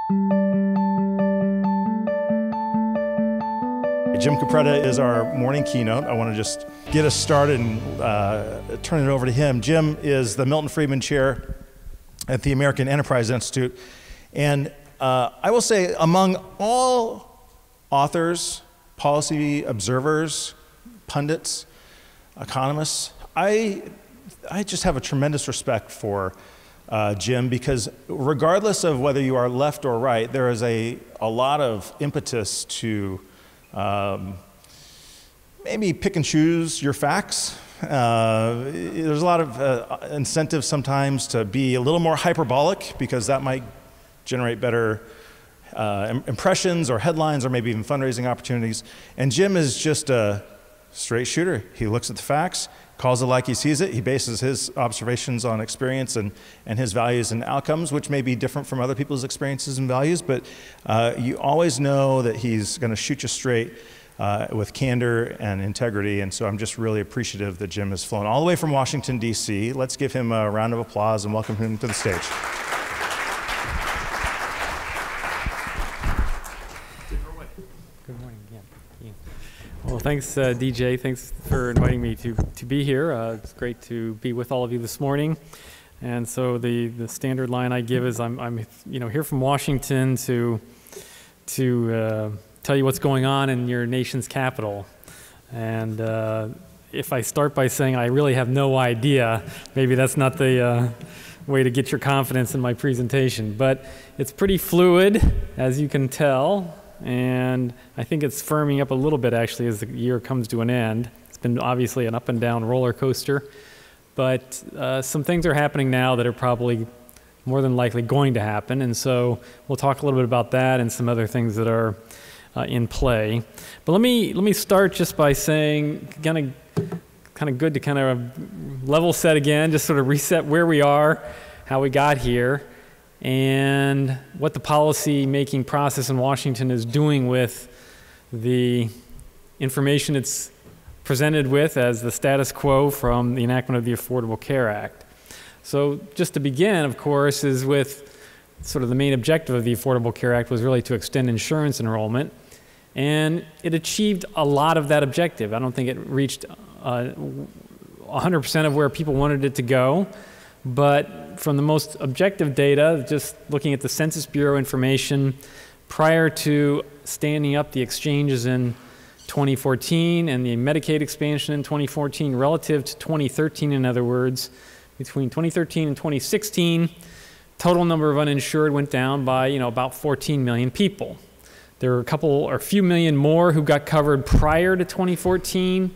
Jim Capretta is our morning keynote. I want to just get us started and turn it over to him. Jim is the Milton Friedman Chair at the American Enterprise Institute. And I will say, among all authors, policy observers, pundits, economists, I just have a tremendous respect for Jim, because regardless of whether you are left or right, there is a lot of impetus to maybe pick and choose your facts. There's a lot of incentive sometimes to be a little more hyperbolic, because that might generate better impressions or headlines or maybe even fundraising opportunities. And Jim is just a straight shooter. He looks at the facts, calls it like he sees it. He bases his observations on experience and his values and outcomes, which may be different from other people's experiences and values, but you always know that he's going to shoot you straight with candor and integrity. And so I'm just really appreciative that Jim has flown all the way from Washington, D.C. Let's give him a round of applause and welcome him to the stage. Good morning again. Yeah. Well, thanks, DJ. Thanks for inviting me to be here. It's great to be with all of you this morning. And so the standard line I give is I'm here from Washington to tell you what's going on in your nation's capital. And if I start by saying I really have no idea, maybe that's not the way to get your confidence in my presentation. But it's pretty fluid, as you can tell. And I think it's firming up a little bit, actually, as the year comes to an end. It's been obviously an up and down roller coaster, but some things are happening now that are probably more than likely going to happen. And so we'll talk a little bit about that and some other things that are in play. But let me start just by saying, kind of good to kind of level set again, just sort of reset where we are, how we got here, and what the policy-making process in Washington is doing with the information it's presented with as the status quo from the enactment of the Affordable Care Act. So just to begin, of course, is with sort of the main objective of the Affordable Care Act was really to extend insurance enrollment, and it achieved a lot of that objective. I don't think it reached 100% of where people wanted it to go, but from the most objective data, just looking at the Census Bureau information, prior to standing up the exchanges in 2014 and the Medicaid expansion in 2014 relative to 2013, in other words, between 2013 and 2016, total number of uninsured went down by about 14 million people. There were a few million more who got covered prior to 2014.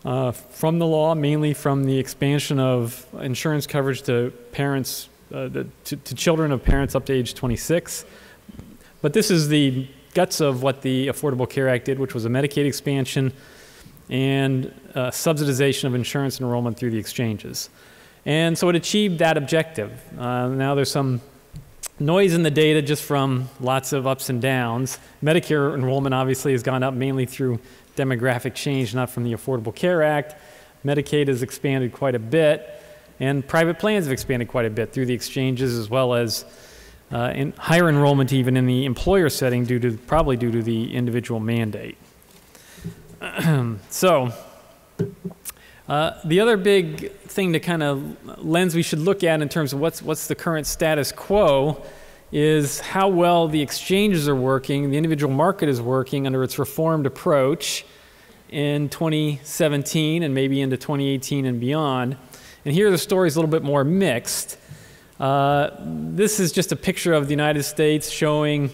From the law, mainly from the expansion of insurance coverage to parents, to children of parents up to age 26. But this is the guts of what the Affordable Care Act did, which was a Medicaid expansion and subsidization of insurance enrollment through the exchanges. And so it achieved that objective. Now there's some noise in the data just from lots of ups and downs. Medicare enrollment obviously has gone up mainly through demographic change, not from the Affordable Care Act. Medicaid has expanded quite a bit, and private plans have expanded quite a bit through the exchanges, as well as in higher enrollment even in the employer setting, probably due to the individual mandate. So the other big thing to kind of lens we should look at in terms of what's the current status quo is how well the exchanges are working, the individual market is working under its reformed approach in 2017 and maybe into 2018 and beyond. And here the story is a little bit more mixed. This is just a picture of the United States showing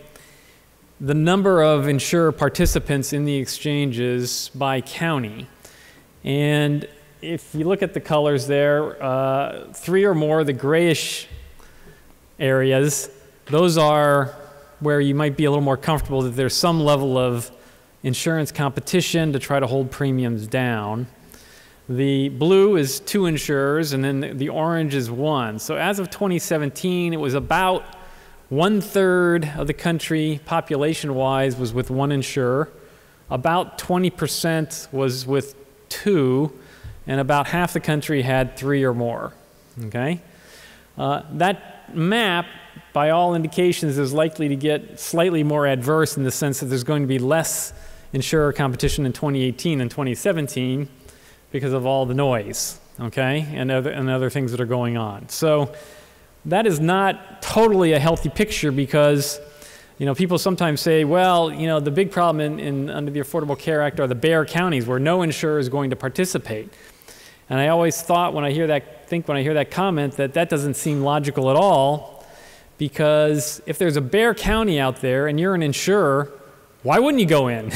the number of insurer participants in the exchanges by county. And if you look at the colors there, 3 or more, the grayish areas, those are where you might be a little more comfortable that there's some level of insurance competition to try to hold premiums down. The blue is 2 insurers, and then the orange is 1. So as of 2017, it was about 1/3 of the country, population-wise, was with 1 insurer. About 20% was with 2, and about half the country had 3 or more. Okay, that map, by all indications, is likely to get slightly more adverse in the sense that there's going to be less insurer competition in 2018 than 2017 because of all the noise, okay, and other things that are going on. So that is not totally a healthy picture because, you know, people sometimes say, well, you know, the big problem under the Affordable Care Act are the bare counties where no insurer is going to participate. And I always thought when I hear that comment that doesn't seem logical at all, because if there's a bare county out there and you're an insurer, why wouldn't you go in?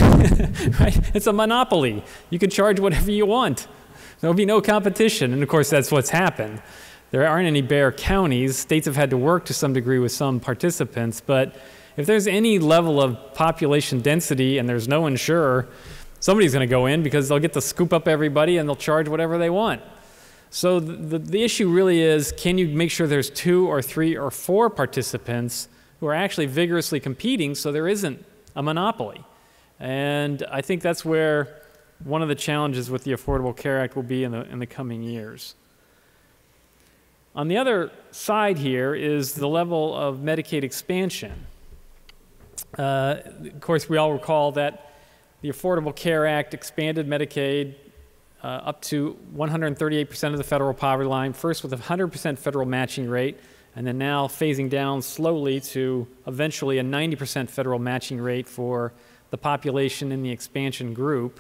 Right? It's a monopoly. You can charge whatever you want. There'll be no competition. And of course, that's what's happened. There aren't any bare counties. States have had to work to some degree with some participants, but if there's any level of population density and there's no insurer, somebody's going to go in because they'll get to scoop up everybody and they'll charge whatever they want. So the issue really is, can you make sure there's 2 or 3 or 4 participants who are actually vigorously competing so there isn't a monopoly? And I think that's where one of the challenges with the Affordable Care Act will be in the coming years. On the other side here is the level of Medicaid expansion. Of course, we all recall that the Affordable Care Act expanded Medicaid up to 138% of the federal poverty line, first with a 100% federal matching rate, and then now phasing down slowly to eventually a 90% federal matching rate for the population in the expansion group.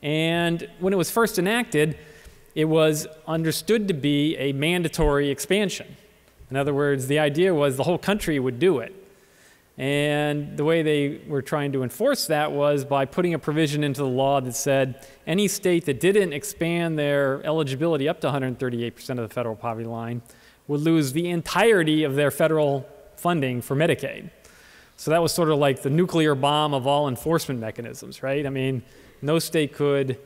And when it was first enacted, it was understood to be a mandatory expansion. In other words, the idea was the whole country would do it. And the way they were trying to enforce that was by putting a provision into the law that said any state that didn't expand their eligibility up to 138% of the federal poverty line would lose the entirety of their federal funding for Medicaid. So that was sort of like the nuclear bomb of all enforcement mechanisms, right? I mean, no state could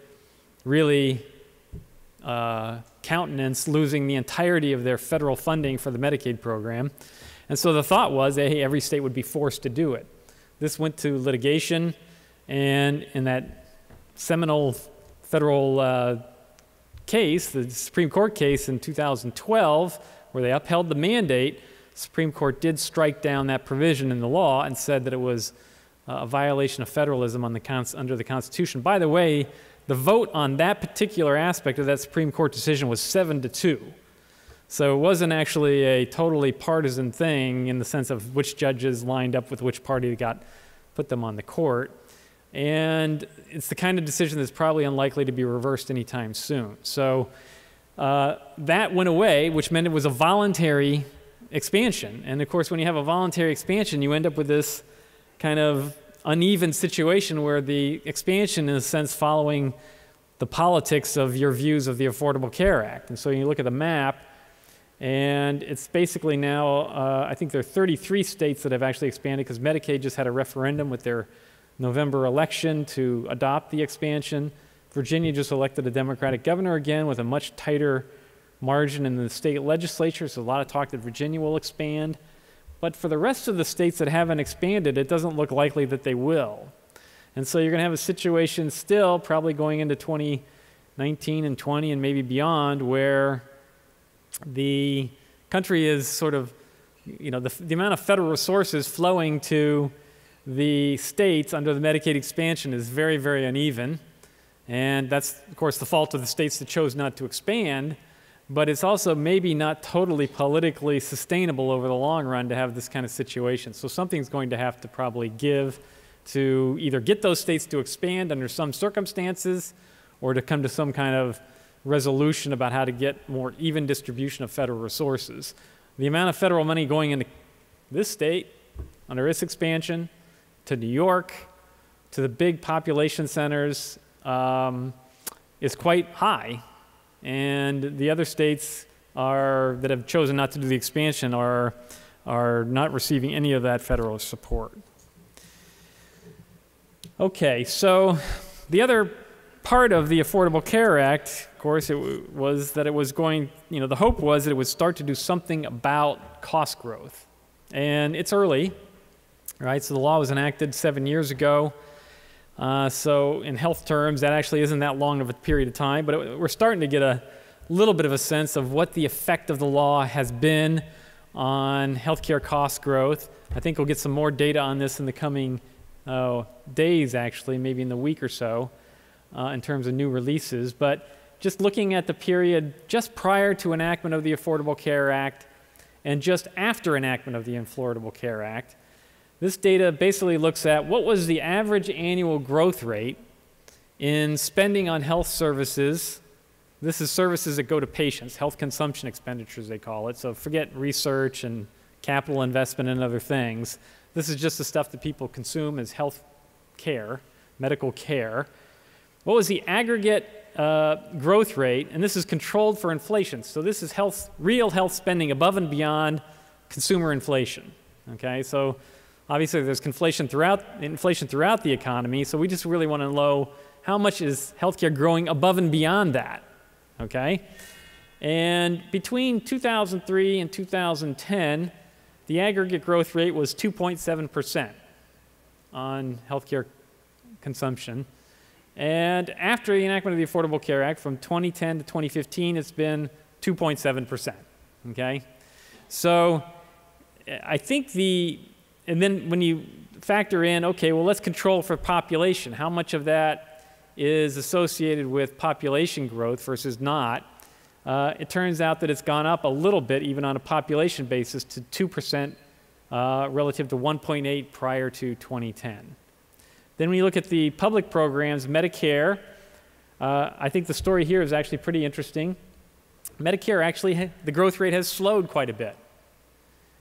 really countenance losing the entirety of their federal funding for the Medicaid program. And so the thought was that, hey, every state would be forced to do it. This went to litigation, and in that seminal federal case, the Supreme Court case in 2012, where they upheld the mandate, the Supreme Court did strike down that provision in the law and said that it was a violation of federalism under the Constitution. By the way, the vote on that particular aspect of that Supreme Court decision was 7-2. So it wasn't actually a totally partisan thing in the sense of which judges lined up with which party that put them on the court. And it's the kind of decision that's probably unlikely to be reversed anytime soon. So that went away, which meant it was a voluntary expansion. And of course, when you have a voluntary expansion, you end up with this kind of uneven situation where the expansion, in a sense, following the politics of your views of the Affordable Care Act. And so you look at the map, and it's basically now, I think there are 33 states that have actually expanded because Medicaid just had a referendum with their November election to adopt the expansion. Virginia just elected a Democratic governor again with a much tighter margin in the state legislature, so a lot of talk that Virginia will expand. But for the rest of the states that haven't expanded, it doesn't look likely that they will. And so you're going to have a situation still, probably going into 2019 and 20 and maybe beyond, where the country is sort of, you know, the amount of federal resources flowing to the states under the Medicaid expansion is very, very uneven. And that's, of course, the fault of the states that chose not to expand. But it's also maybe not totally politically sustainable over the long run to have this kind of situation. So something's going to have to probably give to either get those states to expand under some circumstances or to come to some kind of resolution about how to get more even distribution of federal resources. The amount of federal money going into this state under its expansion, to New York, to the big population centers, is quite high. And the other states that have chosen not to do the expansion are not receiving any of that federal support. Okay, so the other part of the Affordable Care Act, of course, was that it was going, you know, the hope was that it would start to do something about cost growth. And it's early, right? So the law was enacted 7 years ago. So in health terms, that actually isn't that long of a period of time, but we're starting to get a little bit of a sense of what the effect of the law has been on healthcare cost growth. I think we'll get some more data on this in the coming days, actually, maybe in the week or so, in terms of new releases. But just looking at the period just prior to enactment of the Affordable Care Act and just after enactment of the Affordable Care Act, this data basically looks at what was the average annual growth rate in spending on health services. This is services that go to patients, health consumption expenditures they call it. So forget research and capital investment and other things. This is just the stuff that people consume as health care, medical care. What was the aggregate growth rate? And this is controlled for inflation. So this is real health spending above and beyond consumer inflation. Okay, so obviously there's inflation throughout the economy. So we just really want to know how much is healthcare growing above and beyond that. Okay, and between 2003 and 2010, the aggregate growth rate was 2.7% on healthcare consumption. And after the enactment of the Affordable Care Act, from 2010 to 2015, it's been 2.7%. Okay, so I think and then when you factor in, okay, well, let's control for population. How much of that is associated with population growth versus not? It turns out that it's gone up a little bit, even on a population basis, to 2% relative to 1.8 prior to 2010. Then when you look at the public programs, Medicare, I think the story here is actually pretty interesting. Medicare actually, the growth rate has slowed quite a bit.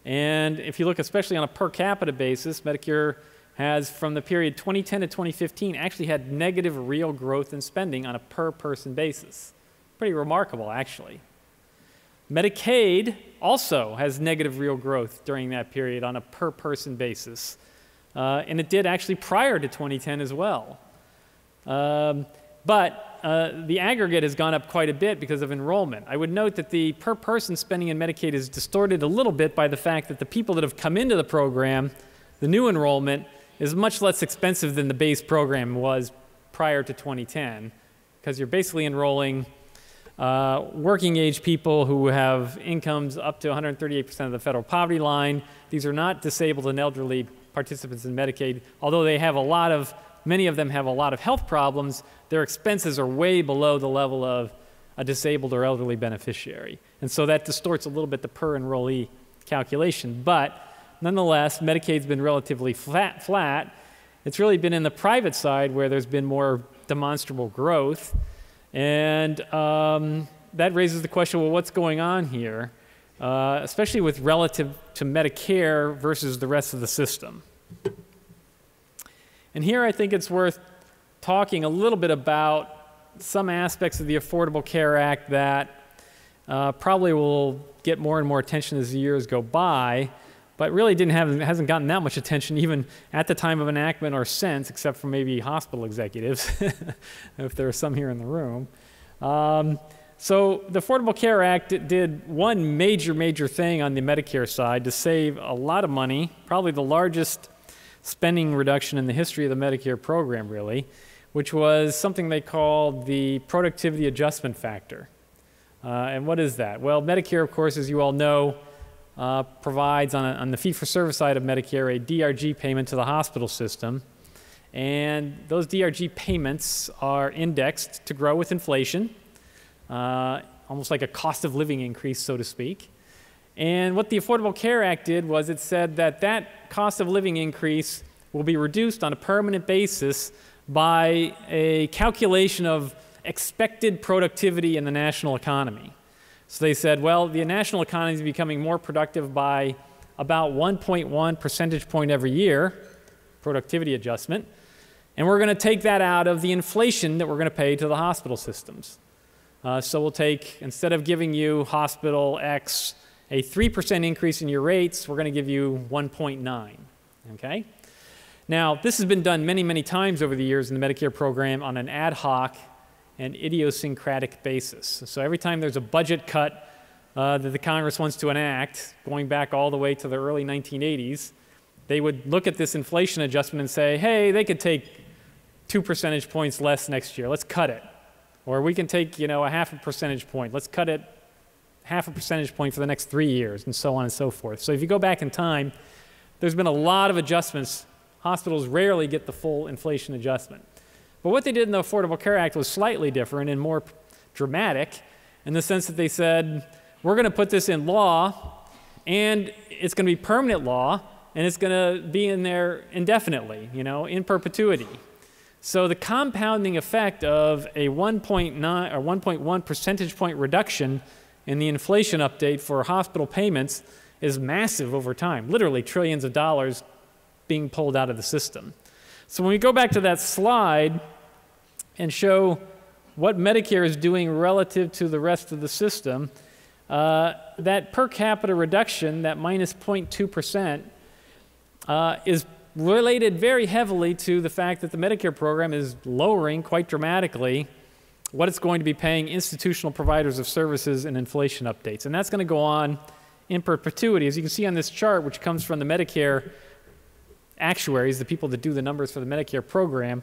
And if you look especially on a per capita basis, Medicare has, from the period 2010 to 2015, actually had negative real growth in spending on a per person basis. Pretty remarkable, actually. Medicaid also has negative real growth during that period on a per person basis. And it did actually prior to 2010 as well. But the aggregate has gone up quite a bit because of enrollment. I would note that the per person spending in Medicaid is distorted a little bit by the fact that the people that have come into the program, the new enrollment, is much less expensive than the base program was prior to 2010, because you're basically enrolling working age people who have incomes up to 138% of the federal poverty line. These are not disabled and elderly participants in Medicaid, although many of them have a lot of health problems. Their expenses are way below the level of a disabled or elderly beneficiary. And so that distorts a little bit the per enrollee calculation. But nonetheless, Medicaid's been relatively flat. It's really been in the private side where there's been more demonstrable growth. And that raises the question, well, what's going on here? Especially with relative to Medicare versus the rest of the system. And here I think it's worth talking a little bit about some aspects of the Affordable Care Act that probably will get more and more attention as the years go by, but really hasn't gotten that much attention even at the time of enactment or since, except for maybe hospital executives, if there are some here in the room. So the Affordable Care Act did one major thing on the Medicare side to save a lot of money, probably the largest spending reduction in the history of the Medicare program, really, which was something they called the productivity adjustment factor. And what is that? Well, Medicare, of course, as you all know, provides on the fee-for-service side of Medicare a DRG payment to the hospital system. And those DRG payments are indexed to grow with inflation, almost like a cost of living increase, so to speak. And what the Affordable Care Act did was it said that that cost of living increase will be reduced on a permanent basis by a calculation of expected productivity in the national economy. So they said, well, the national economy is becoming more productive by about 1.1 percentage point every year, productivity adjustment, and we're going to take that out of the inflation that we're going to pay to the hospital systems. So we'll take, instead of giving you hospital X a 3% increase in your rates, we're going to give you 1.9, okay? Now, this has been done many times over the years in the Medicare program on an ad hoc and idiosyncratic basis. So every time there's a budget cut that the Congress wants to enact, going back all the way to the early 1980s, they would look at this inflation adjustment and say, hey, they could take 2 percentage points less next year, let's cut it. Or we can take, a half a percentage point, let's cut it half a percentage point for the next 3 years, and so on and so forth. So if you go back in time, there's been a lot of adjustments. Hospitals rarely get the full inflation adjustment. But what they did in the Affordable Care Act was slightly different and more dramatic in the sense that they said, we're going to put this in law, and it's going to be permanent law, and it's going to be in there indefinitely, you know, in perpetuity. So the compounding effect of a 1.9 or 1.1 percentage point reduction in the inflation update for hospital payments is massive over time, literally trillions of dollars being pulled out of the system. So when we go back to that slide and show what Medicare is doing relative to the rest of the system, that per capita reduction, that minus 0.2%, is related very heavily to the fact that the Medicare program is lowering quite dramatically what it's going to be paying institutional providers of services and inflation updates. And that's going to go on in perpetuity. As you can see on this chart, which comes from the Medicare actuaries, the people that do the numbers for the Medicare program,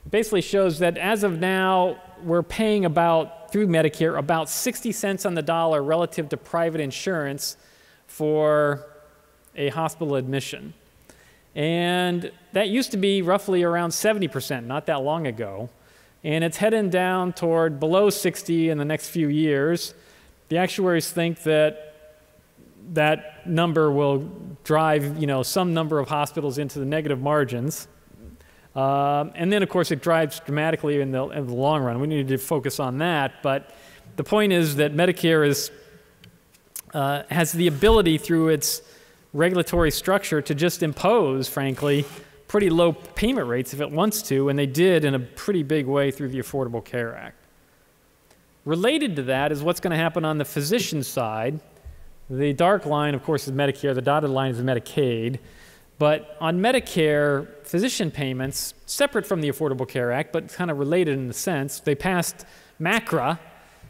it basically shows that as of now, we're paying about, through Medicare, about 60 cents on the dollar relative to private insurance for a hospital admission. And that used to be roughly around 70% not that long ago. And it's heading down toward below 60 in the next few years. The actuaries think that that number will drive, you know, some number of hospitals into the negative margins. And then, of course, it drives dramatically in the long run. We need to focus on that. But the point is that Medicare has the ability through its regulatory structure to just impose, frankly, pretty low payment rates if it wants to, and they did in a pretty big way through the Affordable Care Act. Related to that is what's going to happen on the physician side. The dark line, of course, is Medicare. The dotted line is Medicaid. But on Medicare, physician payments, separate from the Affordable Care Act, but kind of related in a sense, they passed MACRA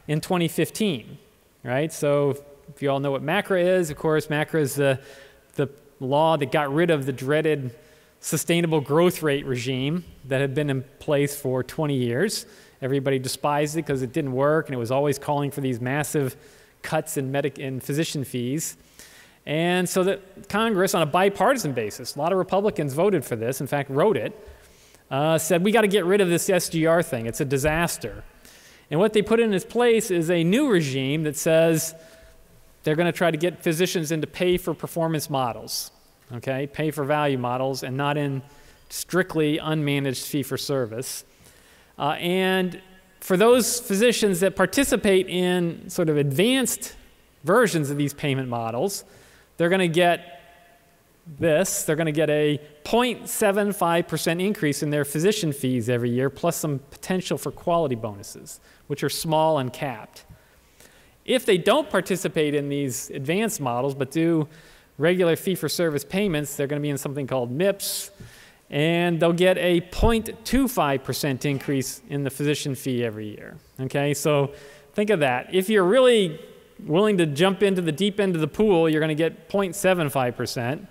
in 2015, right? So if you all know what MACRA is, of course, MACRA is the law that got rid of the dreaded sustainable growth rate regime that had been in place for 20 years. Everybody despised it because it didn't work, and it was always calling for these massive cuts in physician fees. And so that Congress, on a bipartisan basis, a lot of Republicans voted for this, in fact wrote it, said we got to get rid of this SGR thing. It's a disaster. And what they put in its place is a new regime that says they're going to try to get physicians into pay-for-performance models, okay, pay-for-value models, and not in strictly unmanaged fee-for-service. And for those physicians that participate in sort of advanced versions of these payment models, they're going to get this. They're going to get a 0.75% increase in their physician fees every year, plus some potential for quality bonuses, which are small and capped. If they don't participate in these advanced models but do regular fee-for-service payments, they're going to be in something called MIPS, and they'll get a 0.25% increase in the physician fee every year. Okay, so think of that. If you're really willing to jump into the deep end of the pool, you're going to get 0.75%.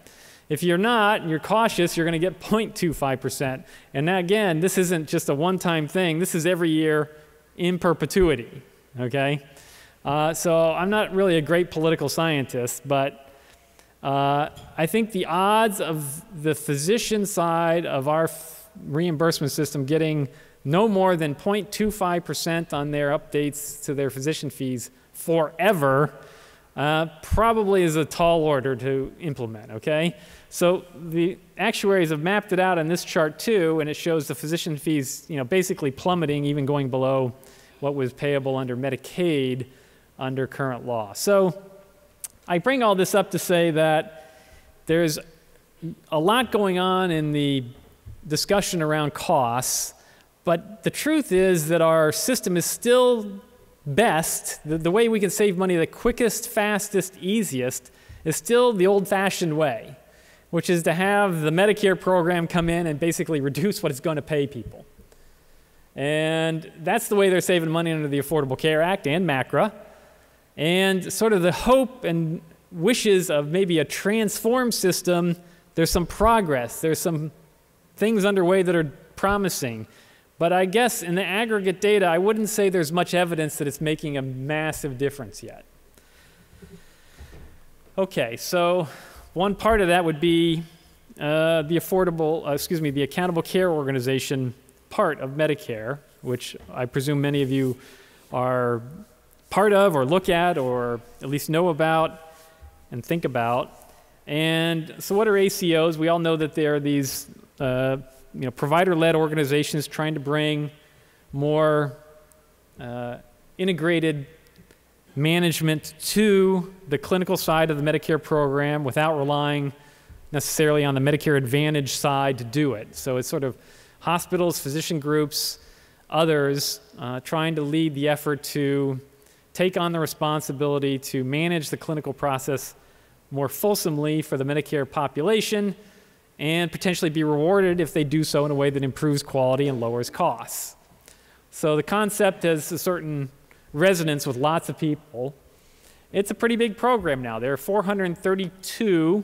If you're not, and you're cautious, you're going to get 0.25%. And now, again, this isn't just a one-time thing. This is every year in perpetuity, okay? So I'm not really a great political scientist, but I think the odds of the physician side of our reimbursement system getting no more than 0.25% on their updates to their physician fees forever probably is a tall order to implement, okay? So the actuaries have mapped it out on this chart too, and it shows the physician fees, you know, basically plummeting, even going below what was payable under Medicaid under current law. So I bring all this up to say that there's a lot going on in the discussion around costs, but the truth is that our system is still best. The way we can save money the quickest, fastest, easiest is still the old-fashioned way, which is to have the Medicare program come in and basically reduce what it's going to pay people. And that's the way they're saving money under the Affordable Care Act and MACRA. And sort of the hope and wishes of maybe a transformed system, there's some progress. There's some things underway that are promising. But I guess in the aggregate data, I wouldn't say there's much evidence that it's making a massive difference yet. Okay, so one part of that would be the Accountable Care Organization part of Medicare, which I presume many of you are part of or look at or at least know about and think about. And so what are ACOs? We all know that they are these provider-led organizations trying to bring more integrated management to the clinical side of the Medicare program without relying necessarily on the Medicare Advantage side to do it. So it's sort of hospitals, physician groups, others trying to lead the effort to take on the responsibility to manage the clinical process more fulsomely for the Medicare population and potentially be rewarded if they do so in a way that improves quality and lowers costs. So the concept has a certain resonance with lots of people. It's a pretty big program now. There are 432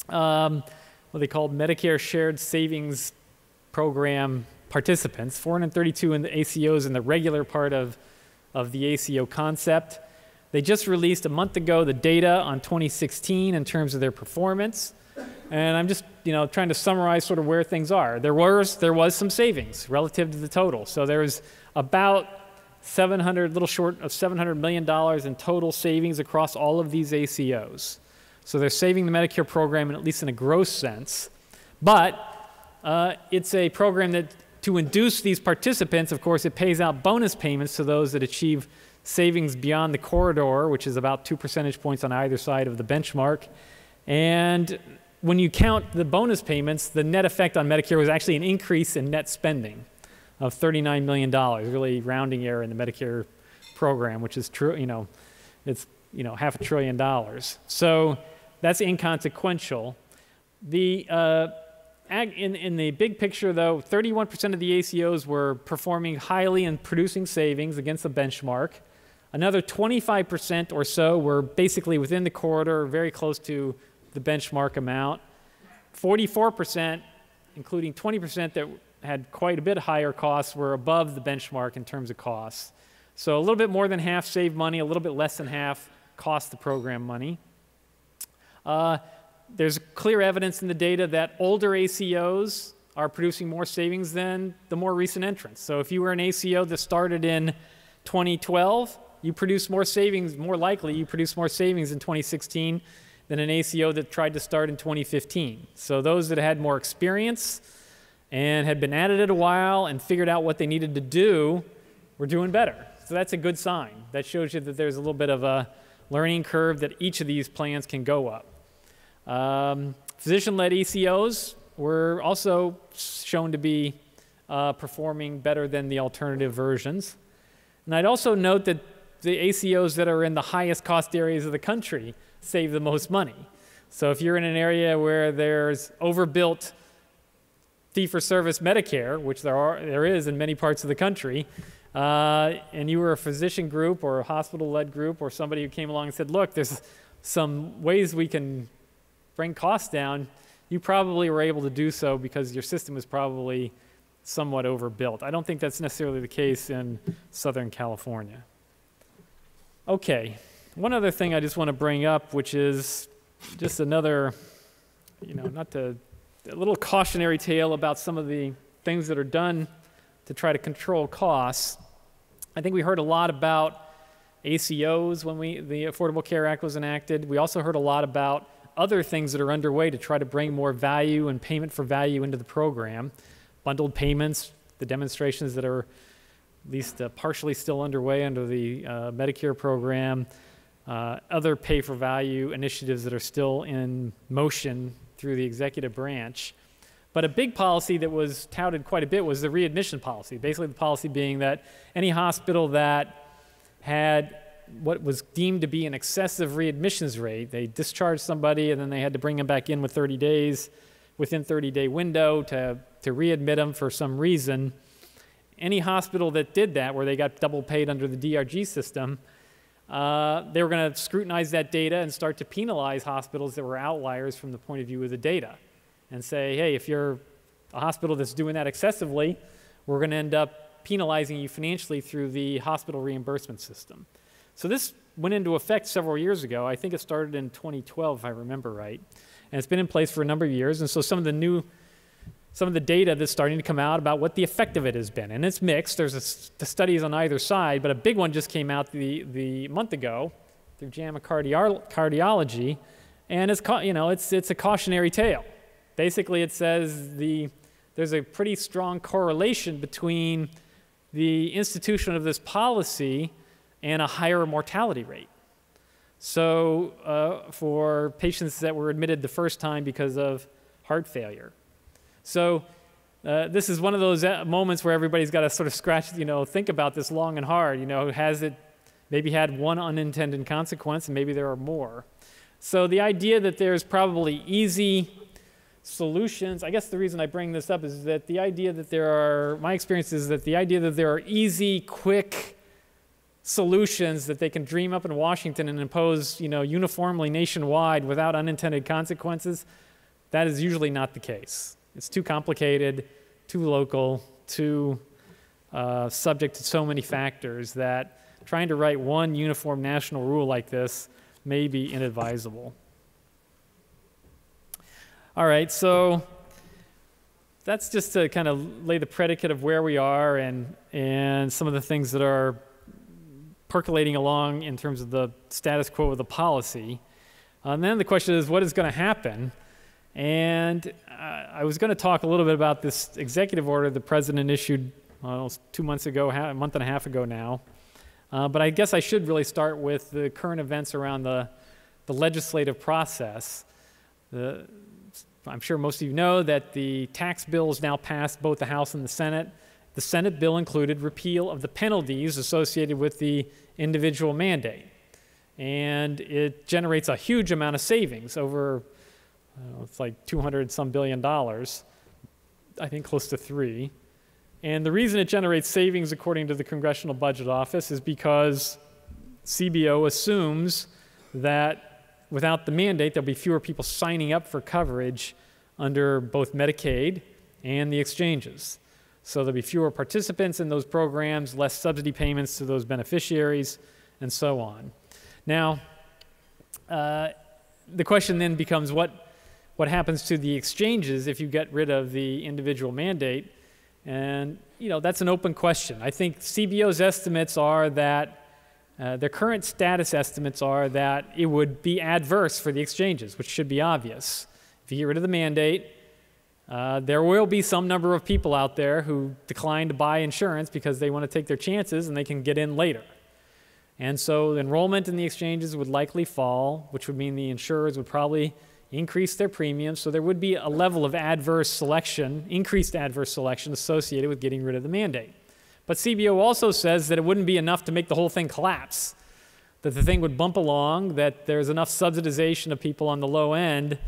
what they call Medicare Shared Savings Program participants, 432 in the ACOs in the regular part of the ACO concept. They just released a month ago the data on 2016 in terms of their performance. And I'm just trying to summarize sort of where things are. There was some savings relative to the total. So there's about little short of $700 million in total savings across all of these ACOs. So they're saving the Medicare program, at least in a gross sense. But it's a program that, to induce these participants, of course, it pays out bonus payments to those that achieve savings beyond the corridor, which is about 2 percentage points on either side of the benchmark. And when you count the bonus payments, the net effect on Medicare was actually an increase in net spending of $39 million, really rounding error in the Medicare program, which is true, it's $500 billion. So that's inconsequential. In the big picture, though, 31% of the ACOs were performing highly and producing savings against the benchmark. Another 25% or so were basically within the corridor, very close to the benchmark amount. 44%, including 20% that had quite a bit higher costs, were above the benchmark in terms of costs. So a little bit more than half saved money, a little bit less than half cost the program money. There's clear evidence in the data that older ACOs are producing more savings than the more recent entrants. So if you were an ACO that started in 2012, you produce more savings, more likely you produce more savings in 2016 than an ACO that tried to start in 2015. So those that had more experience and had been at it a while and figured out what they needed to do were doing better. So that's a good sign. That shows you that there's a little bit of a learning curve that each of these plans can go up. Physician-led ACOs were also shown to be performing better than the alternative versions. And I'd also note that the ACOs that are in the highest cost areas of the country save the most money. So if you're in an area where there's overbuilt fee-for-service Medicare, which there is in many parts of the country, and you were a physician group or a hospital-led group or somebody who came along and said, look, there's some ways we can bring costs down, you probably were able to do so because your system is probably somewhat overbuilt. I don't think that's necessarily the case in Southern California. Okay, one other thing I just want to bring up, which is just another, a little cautionary tale about some of the things that are done to try to control costs. I think we heard a lot about ACOs when the Affordable Care Act was enacted. We also heard a lot about other things that are underway to try to bring more value and payment for value into the program. Bundled payments, the demonstrations that are at least partially still underway under the Medicare program, other pay-for-value initiatives that are still in motion through the executive branch. But a big policy that was touted quite a bit was the readmission policy, basically the policy being that any hospital that had what was deemed to be an excessive readmissions rate, they discharged somebody and then they had to bring them back in with 30 days, within 30-day window to readmit them for some reason. Any hospital that did that, where they got double paid under the DRG system, they were going to scrutinize that data and start to penalize hospitals that were outliers from the point of view of the data and say, hey, if you're a hospital that's doing that excessively, we're going to end up penalizing you financially through the hospital reimbursement system. So this went into effect several years ago. I think it started in 2012, if I remember right. And it's been in place for a number of years. And so some of the data that's starting to come out about what the effect of it has been. And it's mixed. There's the studies on either side, but a big one just came out the month ago through JAMA Cardiology. And it's a cautionary tale. Basically, it says there's a pretty strong correlation between the institution of this policy and a higher mortality rate. So for patients that were admitted the first time because of heart failure. So this is one of those moments where everybody's got to sort of scratch, think about this long and hard. Has it maybe had one unintended consequence, and maybe there are more. So the idea that there's probably easy solutions, I guess the reason I bring this up is that my experience is that the idea that there are easy, quick solutions that they can dream up in Washington and impose, uniformly nationwide without unintended consequences, that is usually not the case. It's too complicated, too local, too subject to so many factors that trying to write one uniform national rule like this may be inadvisable. All right, so that's just to kind of lay the predicate of where we are and some of the things that are percolating along in terms of the status quo of the policy. And then the question is, what is going to happen? And I was going to talk a little bit about this executive order the president issued 2 months ago, a month and a half ago now. But I guess I should really start with the current events around the legislative process. I'm sure most of you know that the tax bill is now passed both the House and the Senate. The Senate bill included repeal of the penalties associated with the individual mandate. And it generates a huge amount of savings over, it's like $200-some billion, I think close to $3. And the reason it generates savings, according to the Congressional Budget Office, is because CBO assumes that without the mandate, there'll be fewer people signing up for coverage under both Medicaid and the exchanges. So there'll be fewer participants in those programs, less subsidy payments to those beneficiaries, and so on. Now, the question then becomes what happens to the exchanges if you get rid of the individual mandate? And, that's an open question. I think CBO's estimates are that their current status estimates are that it would be adverse for the exchanges, which should be obvious. If you get rid of the mandate, there will be some number of people out there who decline to buy insurance because they want to take their chances and they can get in later. And so enrollment in the exchanges would likely fall, which would mean the insurers would probably increase their premiums. So there would be a level of increased adverse selection associated with getting rid of the mandate. But CBO also says that it wouldn't be enough to make the whole thing collapse, that the thing would bump along, that there's enough subsidization of people on the low end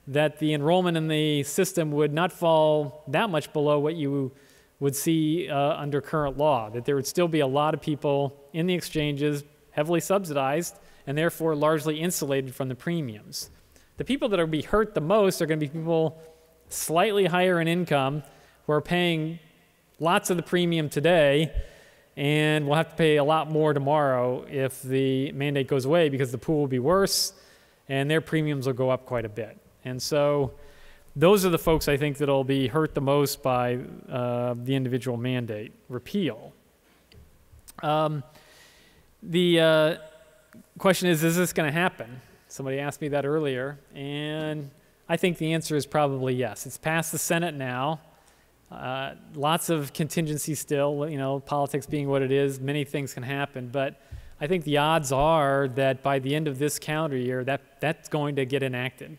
that the enrollment in the system would not fall that much below what you would see under current law, that there would still be a lot of people in the exchanges heavily subsidized and therefore largely insulated from the premiums. The people that are going to be hurt the most are going to be people slightly higher in income who are paying lots of the premium today and will have to pay a lot more tomorrow if the mandate goes away because the pool will be worse and their premiums will go up quite a bit. And so those are the folks I think that will be hurt the most by the individual mandate repeal. The question is this going to happen? Somebody asked me that earlier, and I think the answer is probably yes. It's passed the Senate now. Lots of contingency still, politics being what it is, many things can happen, but I think the odds are that by the end of this calendar year, that's going to get enacted.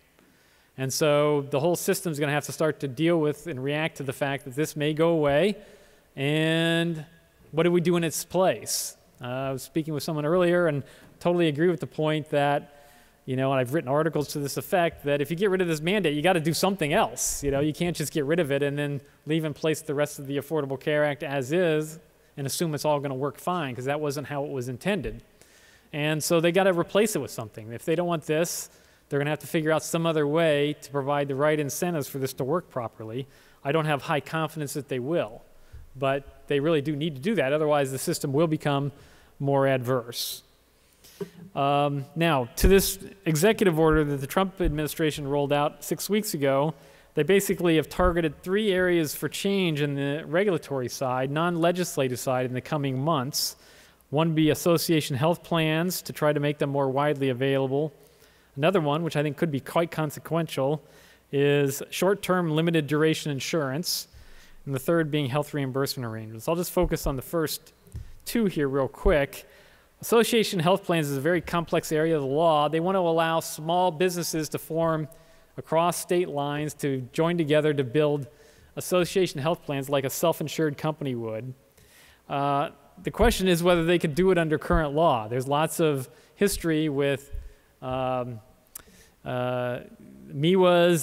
And so the whole system is going to have to start to deal with and react to the fact that this may go away, and what do we do in its place? I was speaking with someone earlier and totally agree with the point that, and I've written articles to this effect, that if you get rid of this mandate, you got to do something else. You can't just get rid of it and then leave in place the rest of the Affordable Care Act as is and assume it's all going to work fine, because that wasn't how it was intended. And so they got to replace it with something. If they don't want this, they're going to have to figure out some other way to provide the right incentives for this to work properly. I don't have high confidence that they will, but they really do need to do that. Otherwise, the system will become more adverse. Now, to this executive order that the Trump administration rolled out 6 weeks ago, they basically have targeted 3 areas for change in the regulatory side, non-legislative side, in the coming months. One would be association health plans to try to make them more widely available. Another one, which I think could be quite consequential, is short-term limited duration insurance, and the third being health reimbursement arrangements. I'll just focus on the first 2 here real quick. Association health plans is a very complex area of the law. They want to allow small businesses to form across state lines to join together to build association health plans like a self-insured company would. The question is whether they could do it under current law. There's lots of history with MIWAs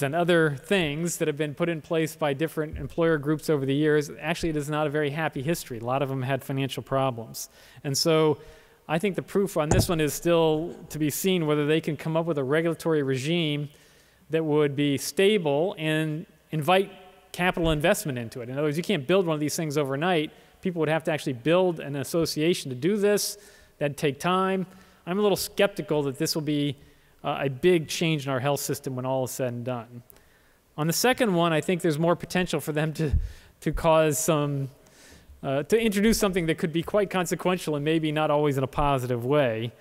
and other things that have been put in place by different employer groups over the years. Actually, it is not a very happy history. A lot of them had financial problems. And so I think the proof on this one is still to be seen, whether they can come up with a regulatory regime that would be stable and invite capital investment into it. In other words, you can't build one of these things overnight. People would have to actually build an association to do this. That'd take time. I'm a little skeptical that this will be a big change in our health system when all is said and done. On the second one, I think there's more potential for them to cause some, to introduce something that could be quite consequential and maybe not always in a positive way.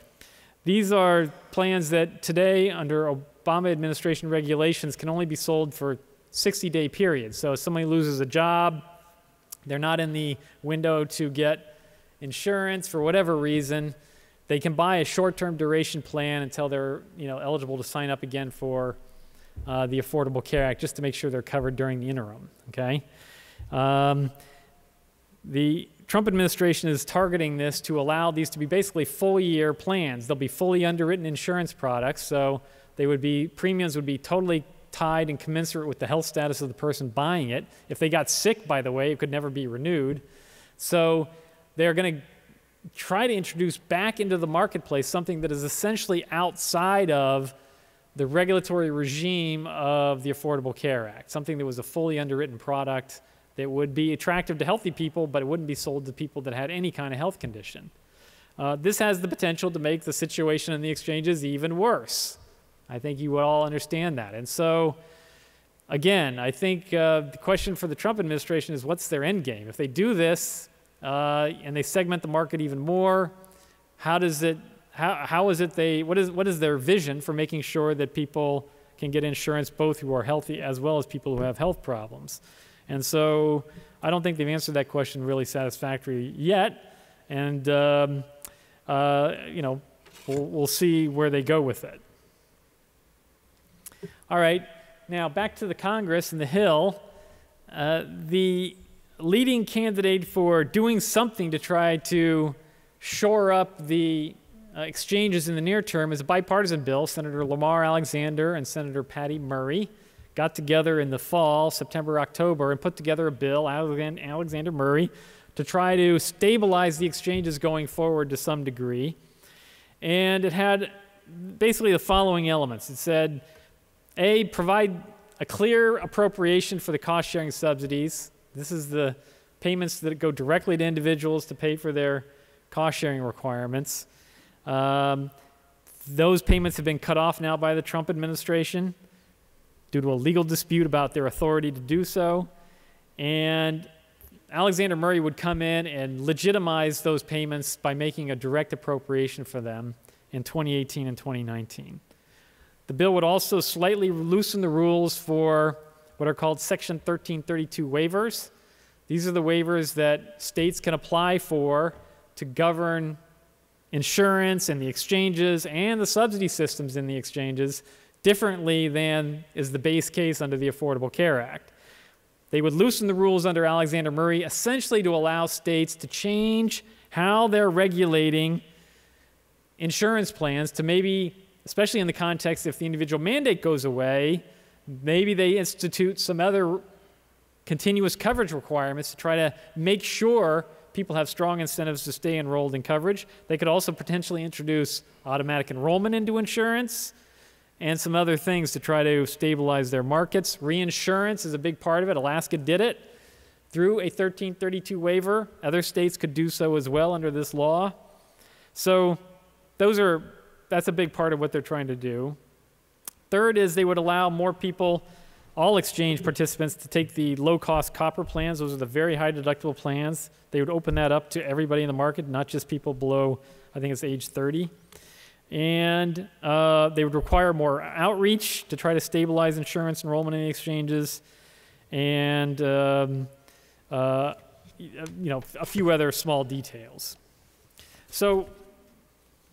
These are plans that today, under Obama administration regulations, can only be sold for 60-day periods. So if somebody loses a job, they're not in the window to get insurance for whatever reason, they can buy a short-term duration plan until they're eligible to sign up again for the Affordable Care Act, just to make sure they're covered during the interim. Okay, the Trump administration is targeting this to allow these to be basically full-year plans. They'll be fully underwritten insurance products, so premiums would be totally tied and commensurate with the health status of the person buying it. If they got sick, by the way, it could never be renewed. So they're going to try to introduce back into the marketplace something that is essentially outside of the regulatory regime of the Affordable Care Act, something that was a fully underwritten product that would be attractive to healthy people, but it wouldn't be sold to people that had any kind of health condition. This has the potential to make the situation in the exchanges even worse. I think you would all understand that. And so, again, I think the question for the Trump administration is, what's their end game? If they do this, and they segment the market even more, what is their vision for making sure that people can get insurance, both who are healthy as well as people who have health problems? And so I don't think they've answered that question really satisfactorily yet, and we'll see where they go with it. All right, now back to the Congress and the Hill. The leading candidate for doing something to try to shore up the exchanges in the near term is a bipartisan bill. Senator Lamar Alexander and Senator Patty Murray got together in the fall, September, October, and put together a bill, Alexander Murray, to try to stabilize the exchanges going forward to some degree. And it had basically the following elements. It said, A, provide a clear appropriation for the cost-sharing subsidies. This is the payments that go directly to individuals to pay for their cost-sharing requirements. Those payments have been cut off now by the Trump administration due to a legal dispute about their authority to do so. And Alexander Murray would come in and legitimize those payments by making a direct appropriation for them in 2018 and 2019. The bill would also slightly loosen the rules for what are called Section 1332 waivers. These are the waivers that states can apply for to govern insurance and the exchanges and the subsidy systems in the exchanges differently than is the base case under the Affordable Care Act. They would loosen the rules under Alexander Murray essentially to allow states to change how they're regulating insurance plans to maybe, especially in the context if the individual mandate goes away, maybe they institute some other continuous coverage requirements to try to make sure people have strong incentives to stay enrolled in coverage. They could also potentially introduce automatic enrollment into insurance and some other things to try to stabilize their markets. Reinsurance is a big part of it. Alaska did it through a 1332 waiver. Other states could do so as well under this law. So that's a big part of what they're trying to do. Third is they would allow more people, all exchange participants, to take the low-cost copper plans. Those are the very high deductible plans. They would open that up to everybody in the market, not just people below, I think it's age 30. And they would require more outreach to try to stabilize insurance enrollment in the exchanges, and a few other small details. So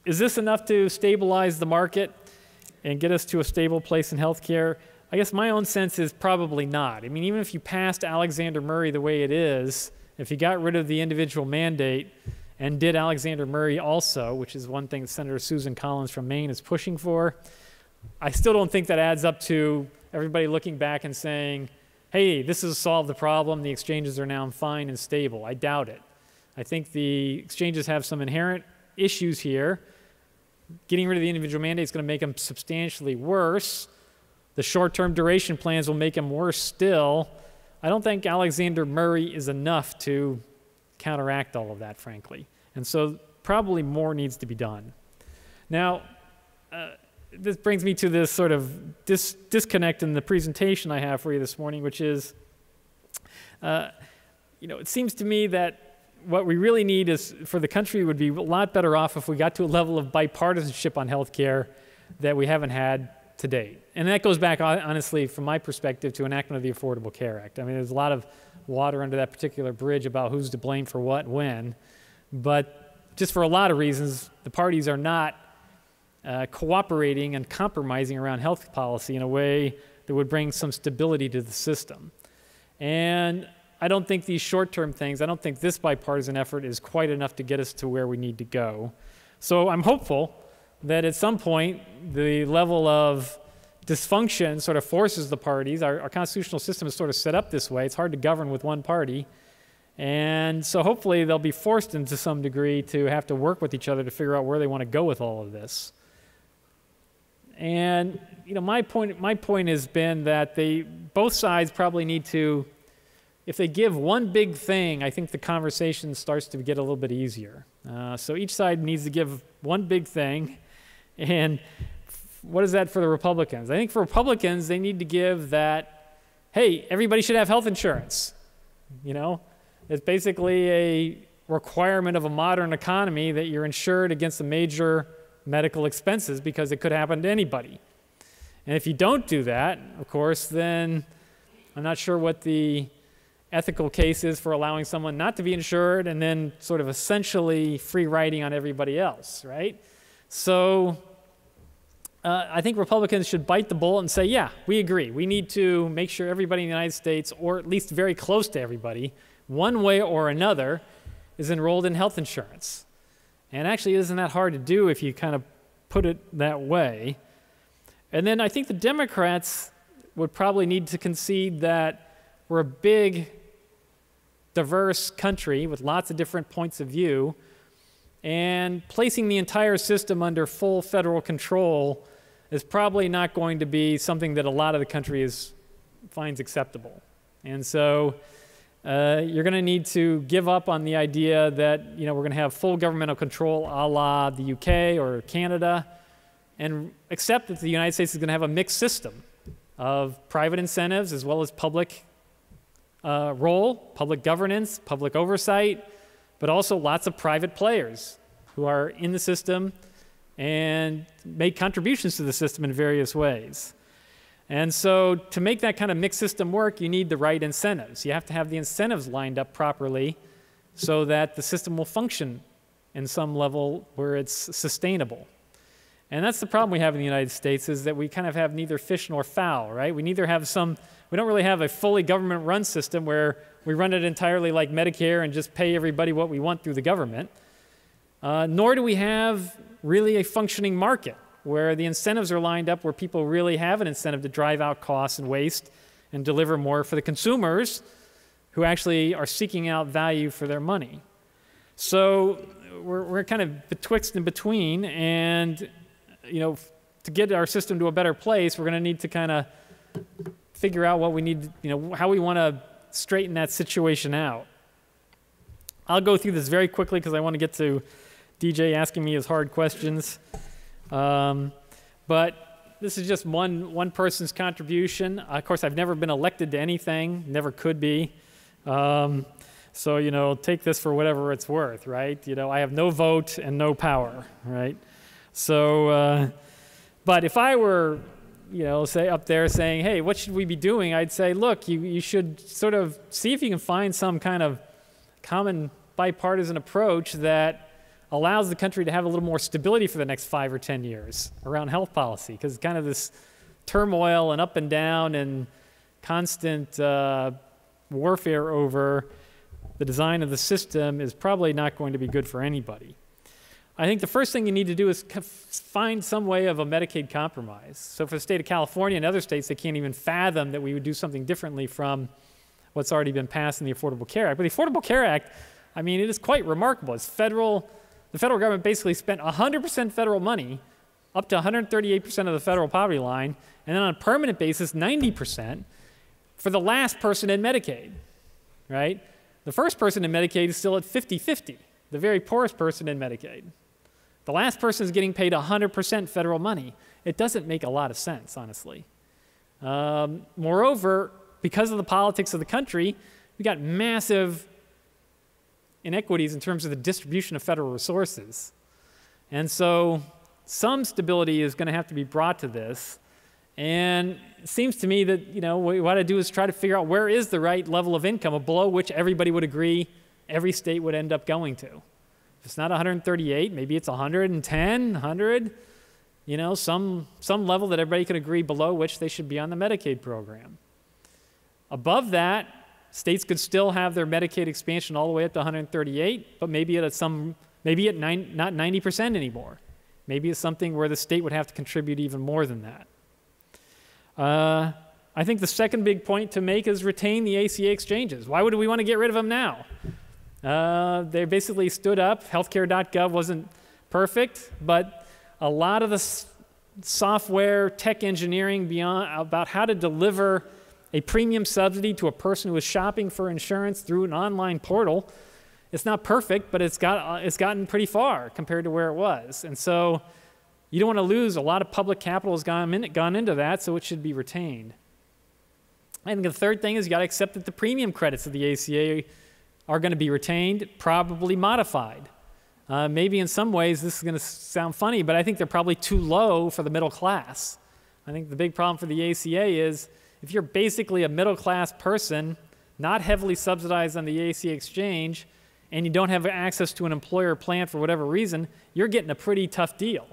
is this enough to stabilize the market and get us to a stable place in healthcare? I guess my own sense is probably not. I mean, even if you passed Alexander Murray the way it is, if you got rid of the individual mandate and did Alexander Murray also, which is one thing Senator Susan Collins from Maine is pushing for, I still don't think that adds up to everybody looking back and saying, hey, this has solved the problem, the exchanges are now fine and stable. I doubt it. I think the exchanges have some inherent issues here. Getting rid of the individual mandate is going to make them substantially worse. The short-term duration plans will make them worse still. I don't think Alexander Murray is enough to counteract all of that, frankly. And so probably more needs to be done. Now, this brings me to this sort of disconnect in the presentation I have for you this morning, which is, it seems to me that what we really need is for the country would be a lot better off if we got to a level of bipartisanship on health care that we haven't had to date. And that goes back, honestly, from my perspective, to enactment of the Affordable Care Act. I mean, there's a lot of water under that particular bridge about who's to blame for what, when. But just for a lot of reasons, the parties are not cooperating and compromising around health policy in a way that would bring some stability to the system. And I don't think these short-term things, I don't think this bipartisan effort is quite enough to get us to where we need to go. So I'm hopeful that at some point the level of dysfunction sort of forces the parties. Our constitutional system is sort of set up this way. It's hard to govern with one party. And so hopefully they'll be forced into some degree to have to work with each other to figure out where they want to go with all of this. And my point has been that both sides probably need to, if they give one big thing, I think the conversation starts to get a little bit easier. So each side needs to give one big thing. And what is that for the Republicans? I think for Republicans, they need to give that, hey, everybody should have health insurance. It's basically a requirement of a modern economy that you're insured against the major medical expenses because it could happen to anybody. And if you don't do that, of course, then I'm not sure what the ethical case is for allowing someone not to be insured and then sort of essentially free riding on everybody else, right? So I think Republicans should bite the bullet and say, yeah, we agree. We need to make sure everybody in the United States, or at least very close to everybody, one way or another, is enrolled in health insurance. And actually, it isn't that hard to do if you kind of put it that way. And then I think the Democrats would probably need to concede that we're a big, diverse country with lots of different points of view, and placing the entire system under full federal control is probably not going to be something that a lot of the country finds acceptable. And so you're going to need to give up on the idea that we're going to have full governmental control a la the UK or Canada, and accept that the United States is going to have a mixed system of private incentives as well as public role, public governance, public oversight, but also lots of private players who are in the system and make contributions to the system in various ways. And so to make that kind of mixed system work, you need the right incentives. You have to have the incentives lined up properly so that the system will function in some level where it's sustainable. And that's the problem we have in the United States, is that we kind of have neither fish nor fowl, right? We don't really have a fully government-run system where we run it entirely like Medicare and just pay everybody what we want through the government. Nor do we have really a functioning market where the incentives are lined up, where people really have an incentive to drive out costs and waste and deliver more for the consumers who actually are seeking out value for their money. So we're kind of betwixt and between, and to get our system to a better place, we're going to need to kind of figure out what we need, how we want to straighten that situation out. I'll go through this very quickly because I want to get to DJ asking me his hard questions. But this is just one person's contribution. Of course, I've never been elected to anything, never could be. So, you know, take this for whatever it's worth, right? You know, I have no vote and no power, right? So, but if I were, you know, say up there saying, hey, what should we be doing? I'd say, look, you should sort of see if you can find some kind of common bipartisan approach that allows the country to have a little more stability for the next 5 or 10 years around health policy, because kind of this turmoil and up and down and constant warfare over the design of the system is probably not going to be good for anybody. I think the first thing you need to do is find some way of a Medicaid compromise. So for the state of California and other states, they can't even fathom that we would do something differently from what's already been passed in the Affordable Care Act. But the Affordable Care Act, I mean, it is quite remarkable. It's federal. The federal government basically spent 100% federal money, up to 138% of the federal poverty line, and then on a permanent basis, 90% for the last person in Medicaid, right? The first person in Medicaid is still at 50-50, the very poorest person in Medicaid. The last person is getting paid 100% federal money. It doesn't make a lot of sense, honestly. Moreover, because of the politics of the country, we got massive inequities in terms of the distribution of federal resources. And so some stability is going to have to be brought to this. And it seems to me that, you know, what we want to do is try to figure out where is the right level of income below which everybody would agree every state would end up going to. If it's not 138, maybe it's 110, 100, you know, some level that everybody can agree below which they should be on the Medicaid program. Above that, states could still have their Medicaid expansion all the way up to 138, but maybe not 90% anymore. Maybe it's something where the state would have to contribute even more than that. I think the second big point to make is retain the ACA exchanges. Why would we want to get rid of them now? They basically stood up. Healthcare.gov wasn't perfect, but a lot of the software, tech engineering about how to deliver a premium subsidy to a person who is shopping for insurance through an online portal, it's not perfect, but it's gotten pretty far compared to where it was. And so you don't want to lose. A lot of public capital has gone into that, so it should be retained. I think the third thing is you got to accept that the premium credits of the ACA are going to be retained, probably modified. Maybe in some ways this is going to sound funny, but I think they're probably too low for the middle class. I think the big problem for the ACA is if you're basically a middle class person, not heavily subsidized on the ACA exchange, and you don't have access to an employer plan for whatever reason, you're getting a pretty tough deal.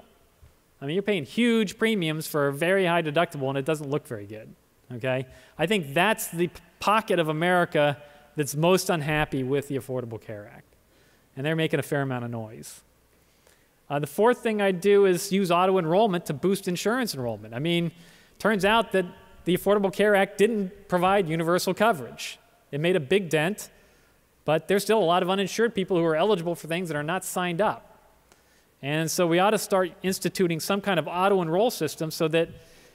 I mean, you're paying huge premiums for a very high deductible, and it doesn't look very good, okay? I think that's the pocket of America that's most unhappy with the Affordable Care Act, and they're making a fair amount of noise. The fourth thing I'd do is use auto-enrollment to boost insurance enrollment. I mean, turns out that the Affordable Care Act didn't provide universal coverage. It made a big dent, but there's still a lot of uninsured people who are eligible for things that are not signed up. And so we ought to start instituting some kind of auto-enroll system so that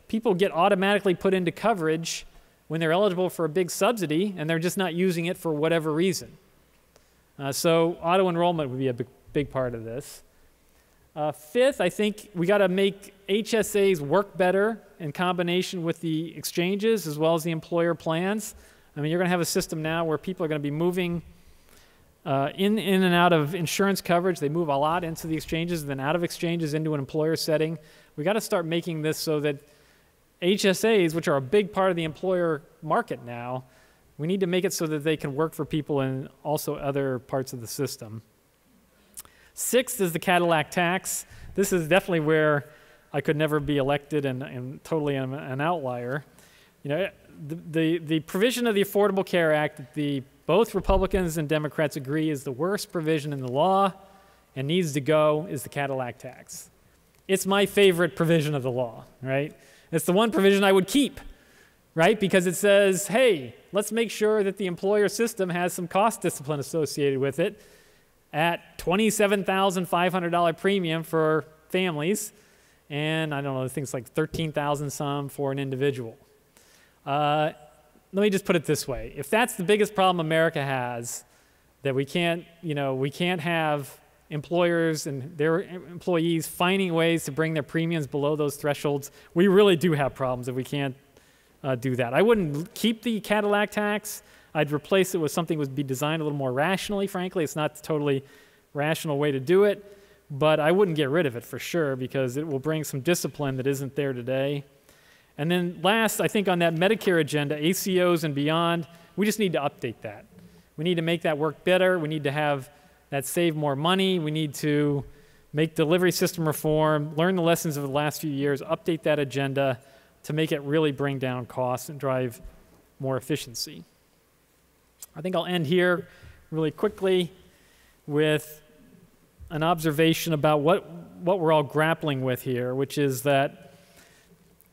people get automatically put into coverage when they're eligible for a big subsidy and they're just not using it for whatever reason. So auto-enrollment would be a big part of this. Fifth, I think we got to make HSAs work better in combination with the exchanges as well as the employer plans. I mean, you're going to have a system now where people are going to be moving in and out of insurance coverage. They move a lot into the exchanges and then out of exchanges into an employer setting. We got to start making this so that HSAs, which are a big part of the employer market now, we need to make it so that they can work for people in also other parts of the system. Sixth is the Cadillac tax. This is definitely where I could never be elected and totally am an outlier. You know, the provision of the Affordable Care Act, both Republicans and Democrats agree is the worst provision in the law and needs to go is the Cadillac tax. It's my favorite provision of the law, right? It's the one provision I would keep, right? Because it says, hey, let's make sure that the employer system has some cost discipline associated with it at $27,500 premium for families, and I don't know, things like $13,000 some for an individual. Let me just put it this way. If that's the biggest problem America has, that we can't have employers and their employees finding ways to bring their premiums below those thresholds, we really do have problems if we can't do that. I wouldn't keep the Cadillac tax. I'd replace it with something that would be designed a little more rationally, frankly. It's not a totally rational way to do it, but I wouldn't get rid of it for sure because it will bring some discipline that isn't there today. And then last, I think on that Medicare agenda, ACOs and beyond, we just need to update that. We need to make that work better. We need to have that save more money. We need to make delivery system reform, learn the lessons of the last few years, update that agenda to make it really bring down costs and drive more efficiency. I think I'll end here really quickly with an observation about what we're all grappling with here, which is that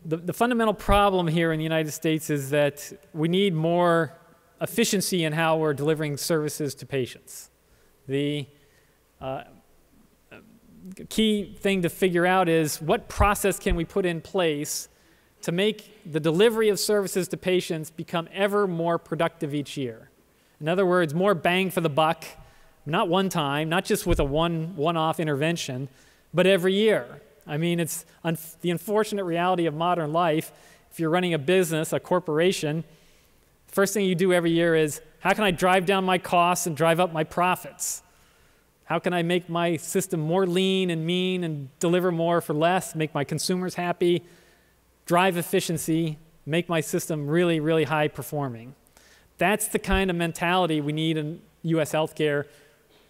the fundamental problem here in the United States is that we need more efficiency in how we're delivering services to patients. The key thing to figure out is what process can we put in place to make the delivery of services to patients become ever more productive each year. In other words, more bang for the buck, not one time, not just with a one-off intervention, but every year. I mean, it's the unfortunate reality of modern life. If you're running a business, a corporation, the first thing you do every year is, how can I drive down my costs and drive up my profits? How can I make my system more lean and mean and deliver more for less, make my consumers happy, drive efficiency, make my system really, really high performing? That's the kind of mentality we need in US healthcare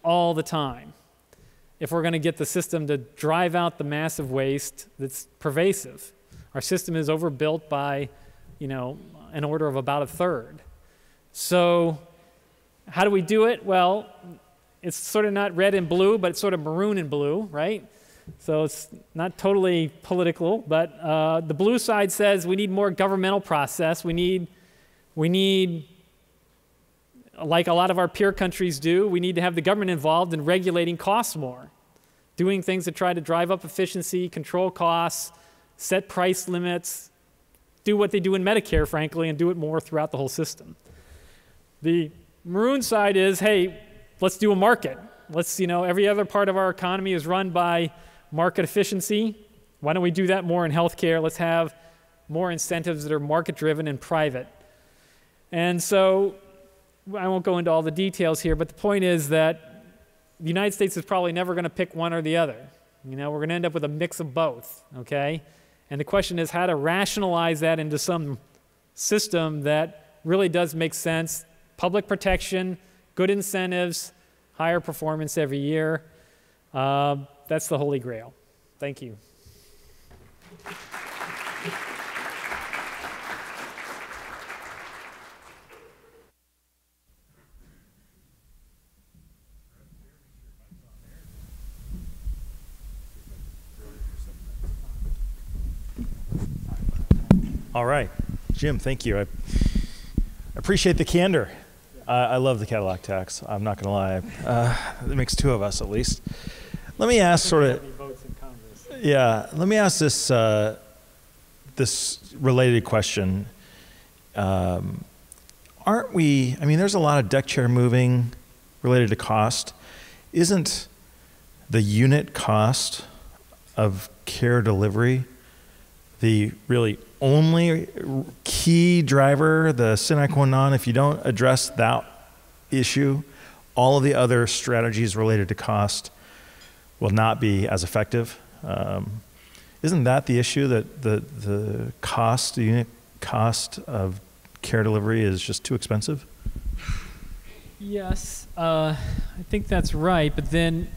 all the time if we're going to get the system to drive out the massive waste that's pervasive. Our system is overbuilt by, an order of about a third. So how do we do it? Well, it's sort of not red and blue, but it's sort of maroon and blue, right? So it's not totally political, but the blue side says we need more governmental process. We need, like a lot of our peer countries do, we need to have the government involved in regulating costs more, doing things to try to drive up efficiency, control costs, set price limits, do what they do in Medicare, frankly, and do it more throughout the whole system. The maroon side is, hey, let's do a market. Let's, every other part of our economy is run by market efficiency. Why don't we do that more in healthcare? Let's have more incentives that are market-driven and private. And so I won't go into all the details here, but the point is that the United States is probably never going to pick one or the other. We're going to end up with a mix of both, okay? And the question is how to rationalize that into some system that really does make sense. Public protection, good incentives, higher performance every year. That's the Holy Grail. Thank you. All right. Jim, thank you. I appreciate the candor. I love the Cadillac tax. I'm not going to lie. It makes two of us at least. Let me ask let me ask this, this related question. Aren't we, there's a lot of deck chair moving related to cost. Isn't the unit cost of care delivery the really only key driver, the sine qua non? If you don't address that issue, all of the other strategies related to cost will not be as effective. Isn't that the issue, that the cost, the unit cost of care delivery is just too expensive? Yes, I think that's right. But then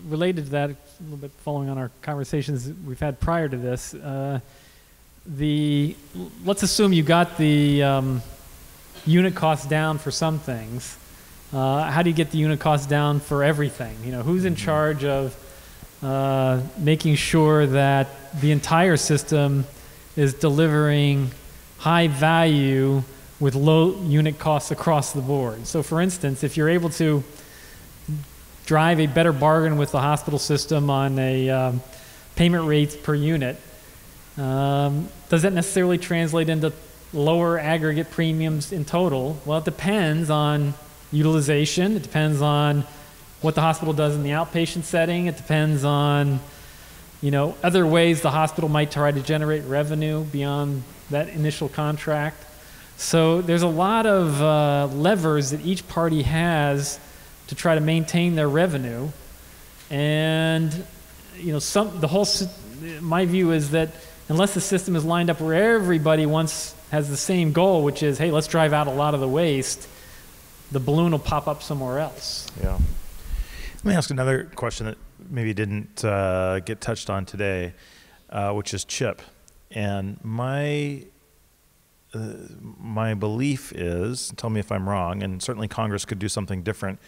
related to that, a little bit following on our conversations we've had prior to this, let's assume you got the unit cost down for some things. How do you get the unit cost down for everything? Who's in charge of making sure that the entire system is delivering high value with low unit costs across the board? So for instance, if you're able to drive a better bargain with the hospital system on a payment rates per unit, does that necessarily translate into lower aggregate premiums in total? Well, it depends on utilization. It depends on what the hospital does in the outpatient setting. It depends on, other ways the hospital might try to generate revenue beyond that initial contract. So there's a lot of levers that each party has to try to maintain their revenue. And, my view is that unless the system is lined up where everybody has the same goal, which is, hey, let's drive out a lot of the waste, the balloon will pop up somewhere else. Yeah. Let me ask another question that maybe didn't get touched on today, which is CHIP. And my belief is, tell me if I'm wrong, and certainly Congress could do something different.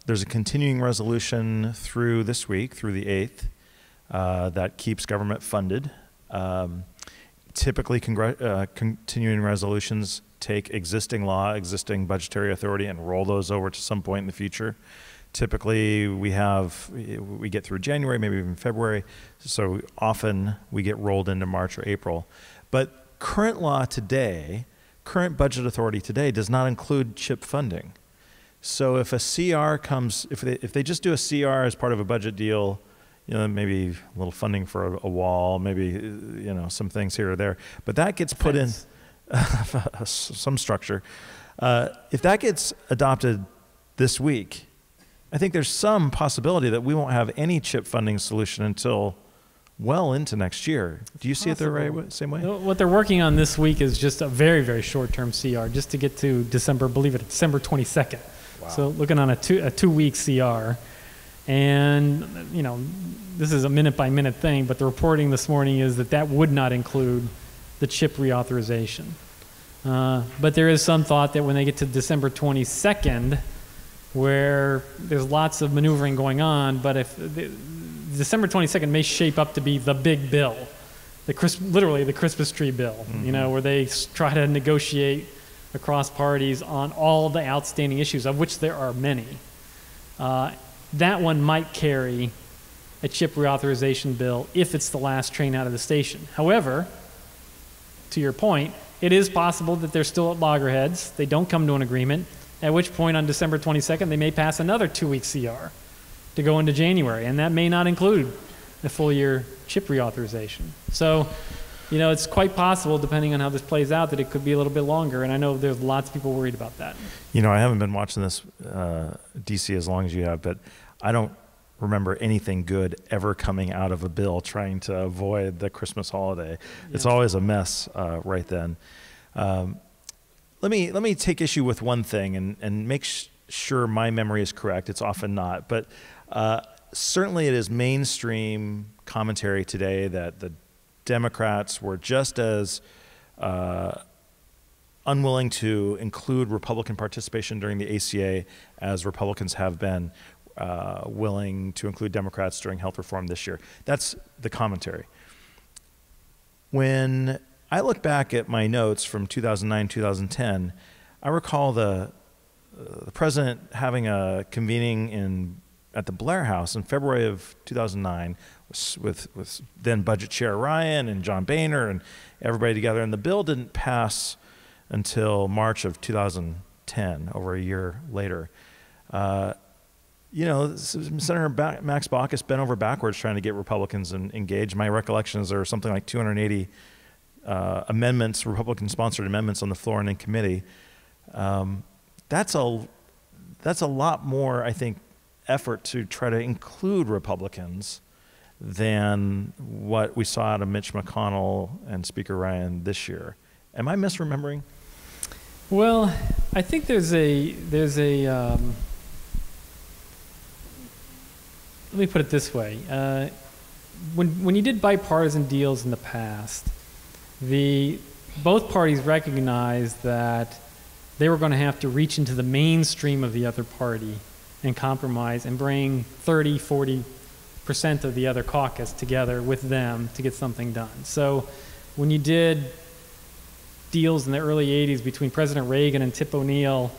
There's a continuing resolution through this week, through the 8th, that keeps government funded. Typically, continuing resolutions take existing law, existing budgetary authority, and roll those over to some point in the future. Typically, we get through January, maybe even February, so often we get rolled into March or April. But current law today, current budget authority today, does not include CHIP funding. So if a CR comes, if they just do a CR as part of a budget deal, maybe a little funding for a wall, maybe some things here or there, but that gets put in some structure. If that gets adopted this week, I think there's some possibility that we won't have any CHIP funding solution until well into next year. Do you see it the same way? What they're working on this week is just a very, very short-term CR, just to get to December 22nd. Wow. So looking on a two-week CR. And, this is a minute-by-minute thing, but the reporting this morning is that would not include the CHIP reauthorization. But there is some thought that when they get to December 22nd, where there's lots of maneuvering going on, but if December 22nd may shape up to be the big bill, literally the Christmas tree bill, where they try to negotiate across parties on all the outstanding issues, of which there are many. That one might carry a CHIP reauthorization bill if it's the last train out of the station. However, to your point, it is possible that they're still at loggerheads. They don't come to an agreement, at which point on December 22nd, they may pass another 2-week CR to go into January, and that may not include the full year CHIP reauthorization. So, it's quite possible, depending on how this plays out, that it could be a little bit longer, and I know there's lots of people worried about that. I haven't been watching this, DC, as long as you have, but I don't remember anything good ever coming out of a bill trying to avoid the Christmas holiday. Yeah. It's always a mess right then. Let me take issue with one thing and make sure my memory is correct. It's often not, but certainly it is mainstream commentary today that the Democrats were just as unwilling to include Republican participation during the ACA as Republicans have been willing to include Democrats during health reform this year. That's the commentary. When I look back at my notes from 2009, 2010, I recall the president having a convening at the Blair House in February of 2009 with then Budget Chair Ryan and John Boehner and everybody together, and the bill didn't pass until March of 2010, over a year later. Senator Max Baucus bent over backwards trying to get Republicans engaged. My recollections are something like 280 amendments, Republican-sponsored amendments on the floor and in committee. That's a lot more, I think, effort to try to include Republicans than what we saw out of Mitch McConnell and Speaker Ryan this year. Am I misremembering? Well, I think there's a let me put it this way. When you did bipartisan deals in the past, both parties recognized that they were going to have to reach into the mainstream of the other party and compromise and bring 30, 40% of the other caucus together with them to get something done. So when you did deals in the early 80s between President Reagan and Tip O'Neill,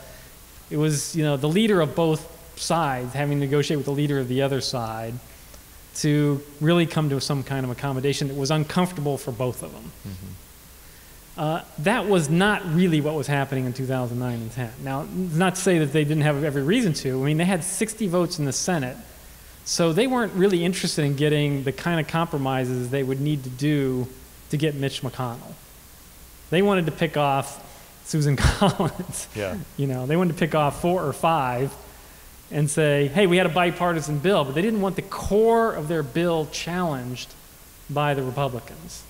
it was the leader of both sides having to negotiate with the leader of the other side to really come to some kind of accommodation that was uncomfortable for both of them. That was not really what was happening in 2009 and 10. Now, not to say that they didn't have every reason to. I mean, they had 60 votes in the Senate, so they weren't really interested in getting the kind of compromises they would need to do to get Mitch McConnell. They wanted to pick off Susan Collins. Yeah. You know, they wanted to pick off 4 or 5 and say, hey, we had a bipartisan bill, but they didn't want the core of their bill challenged by the Republicans.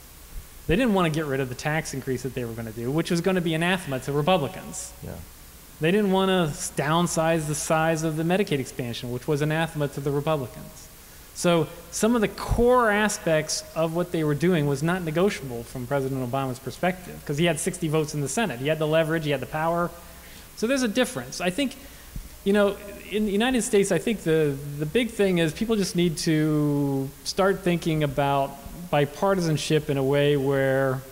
They didn't want to get rid of the tax increase that they were going to do, which was going to be anathema to Republicans. Yeah. They didn't want to downsize the size of the Medicaid expansion, which was anathema to the Republicans. So some of the core aspects of what they were doing was not negotiable from President Obama's perspective, because he had 60 votes in the Senate. He had the leverage, he had the power. So there's a difference. I think, you know, in the United States, I think the big thing is people just need to start thinking about bipartisanship in a way where,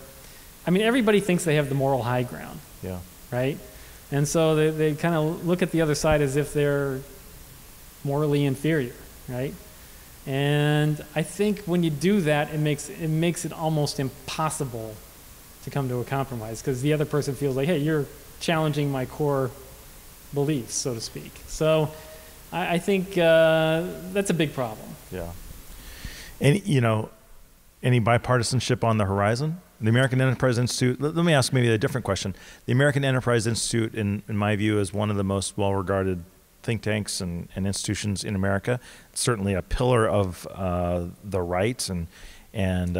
I mean, everybody thinks they have the moral high ground, Yeah. right? And so they kind of look at the other side as if they're morally inferior, right? And I think when you do that, it makes it almost impossible to come to a compromise, because the other person feels like, hey, you're challenging my core beliefs, so to speak. So I think that's a big problem. Yeah. And, you know, any bipartisanship on the horizon? The American Enterprise Institute, let me ask maybe a different question. The American Enterprise Institute, in my view, is one of the most well-regarded think tanks and institutions in America. It's certainly a pillar of the right and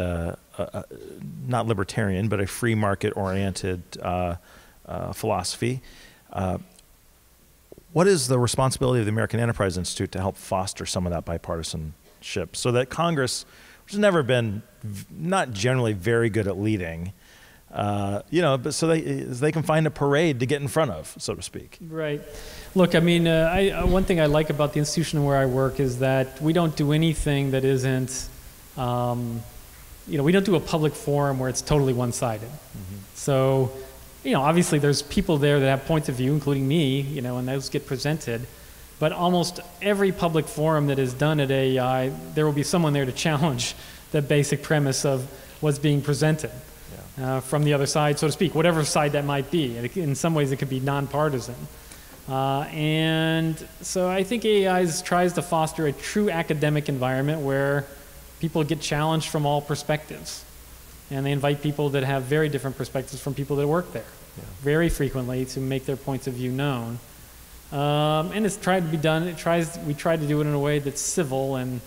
not libertarian, but a free market-oriented philosophy. What is the responsibility of the American Enterprise Institute to help foster some of that bipartisanship so that Congress, which has never been not generally very good at leading, you know, but so they can find a parade to get in front of, so to speak. Right. Look, I mean, one thing I like about the institution where I work is that we don't do anything that isn't, you know, we don't do a public forum where it's totally one-sided. Mm-hmm. So, you know, obviously there's people there that have points of view, including me, you know, and those get presented. But almost every public forum that is done at AEI, there will be someone there to challenge the basic premise of what's being presented from the other side, so to speak, whatever side that might be. And in some ways, it could be nonpartisan. And so I think AEI tries to foster a true academic environment where people get challenged from all perspectives. And they invite people that have very different perspectives from people that work there very frequently to make their points of view known. And it's tried to be done. We try to do it in a way that's civil and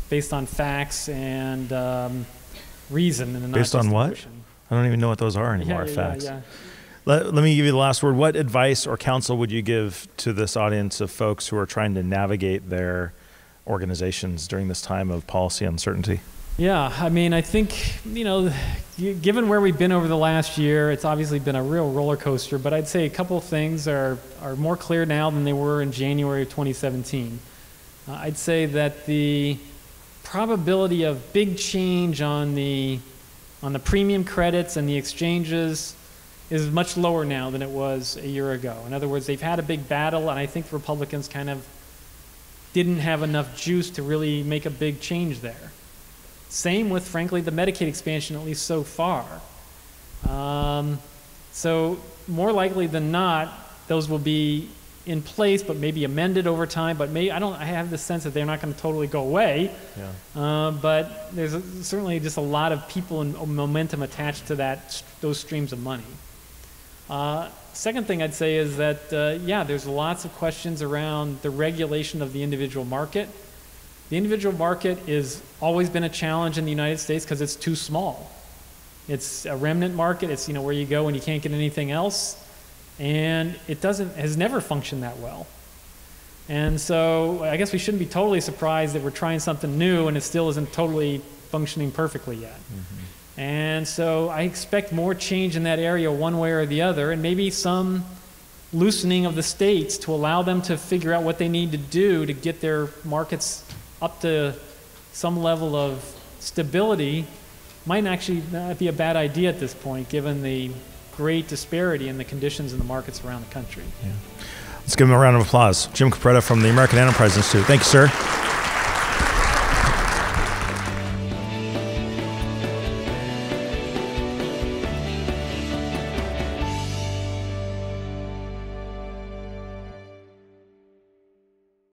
based on facts and reason. And based on what? I don't even know what those are anymore. Facts. Let me give you the last word. What advice or counsel would you give to this audience of folks who are trying to navigate their organizations during this time of policy uncertainty? Yeah, I mean, I think, you know, given where we've been over the last year, it's obviously been a real roller coaster, but I'd say a couple of things are more clear now than they were in January of 2017. I'd say that the probability of big change on the premium credits and the exchanges is much lower now than it was a year ago. In other words, they've had a big battle, and I think the Republicans kind of didn't have enough juice to really make a big change there. Same with, frankly, the Medicaid expansion, at least so far. So more likely than not, those will be in place, but maybe amended over time. But I have the sense that they're not going to totally go away. Yeah. But there's certainly just a lot of people and momentum attached to those streams of money. Second thing I'd say is that, there's lots of questions around the regulation of the individual market. The individual market has always been a challenge in the United States because it's too small. It's a remnant market. It's, you know, where you go when you can't get anything else. And it has never functioned that well. And so I guess we shouldn't be totally surprised that we're trying something new and it still isn't totally functioning perfectly yet. Mm-hmm. And so I expect more change in that area one way or the other, and maybe some loosening of the states to allow them to figure out what they need to do to get their markets up to some level of stability might actually not be a bad idea at this point, given the great disparity in the conditions in the markets around the country. Yeah. Let's give him a round of applause. Jim Capretta from the American Enterprise Institute. Thank you, sir.